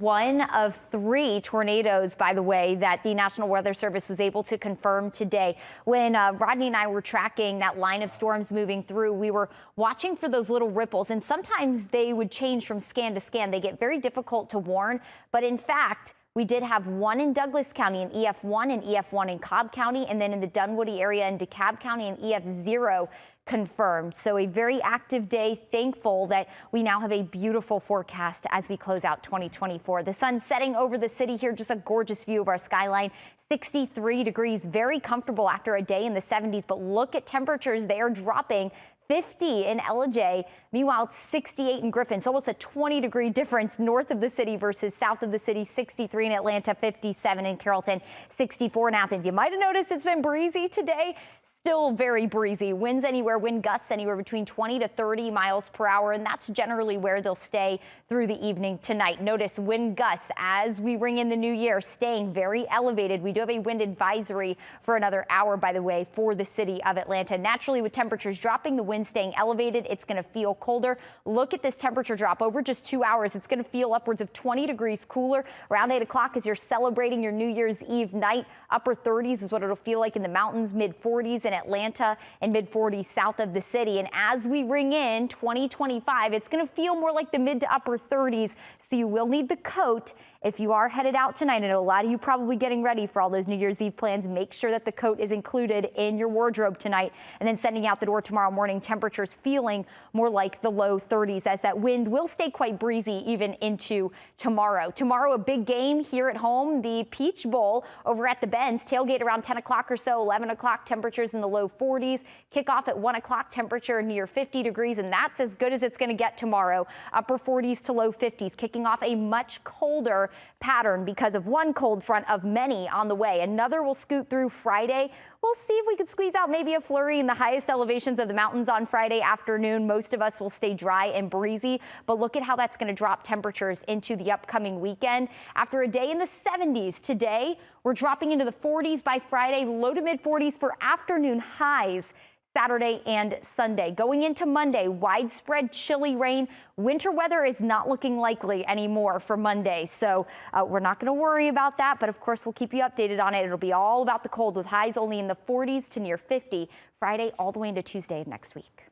One of three tornadoes, by the way, that the National Weather Service was able to confirm today. When Rodney and I were tracking that line of storms moving through, we were watching for those little ripples, and sometimes they would change from scan to scan. They get very difficult to warn, but in fact, we did have one in Douglas County, an EF1 and EF1 in Cobb County, and then in the Dunwoody area in DeKalb County, an EF0 confirmed. So a very active day. Thankful that we now have a beautiful forecast as we close out 2024. The sun setting over the city here, just a gorgeous view of our skyline. 63 degrees, very comfortable after a day in the 70s, but look at temperatures. They are dropping. 50 in Ellijay. Meanwhile, it's 68 in Griffin. So almost a 20-degree difference north of the city versus south of the city. 63 in Atlanta, 57 in Carrollton, 64 in Athens. You might have noticed it's been breezy today. Still very breezy. Wind gusts anywhere between 20 to 30 miles per hour, and that's generally where they'll stay through the evening tonight. Notice wind gusts as we ring in the new year, staying very elevated. We do have a wind advisory for another hour, by the way, for the city of Atlanta. Naturally, with temperatures dropping, the wind staying elevated, it's going to feel colder. Look at this temperature drop over just 2 hours. It's going to feel upwards of 20 degrees cooler around 8 o'clock as you're celebrating your New Year's Eve night. Upper 30s is what it'll feel like in the mountains, mid 40s in Atlanta and mid 40s south of the city. And as we ring in 2025, it's going to feel more like the mid to upper 30s. So you will need the coat if you are headed out tonight. I know a lot of you probably getting ready for all those New Year's Eve plans. Make sure that the coat is included in your wardrobe tonight, and then sending out the door tomorrow morning. Temperatures feeling more like the low 30s as that wind will stay quite breezy even into tomorrow. Tomorrow, a big game here at home, the Peach Bowl over at the Benz. Tailgate around 10 o'clock or so, 11 o'clock, temperatures in the low 40s. Kickoff at 1 o'clock, temperature near 50 degrees, and that's as good as it's going to get tomorrow. Upper 40s to low 50s, kicking off a much colder pattern because of one cold front of many on the way. Another will scoot through Friday. We'll see if we could squeeze out maybe a flurry in the highest elevations of the mountains on Friday afternoon. Most of us will stay dry and breezy, but look at how that's going to drop temperatures into the upcoming weekend. After a day in the 70s today, we're dropping into the 40s by Friday, low to mid 40s for afternoon highs Saturday and Sunday. Going into Monday, widespread chilly rain. Winter weather is not looking likely anymore for Monday, so we're not going to worry about that, but of course we'll keep you updated on it. It'll be all about the cold with highs only in the 40s to near 50 Friday all the way into Tuesday of next week.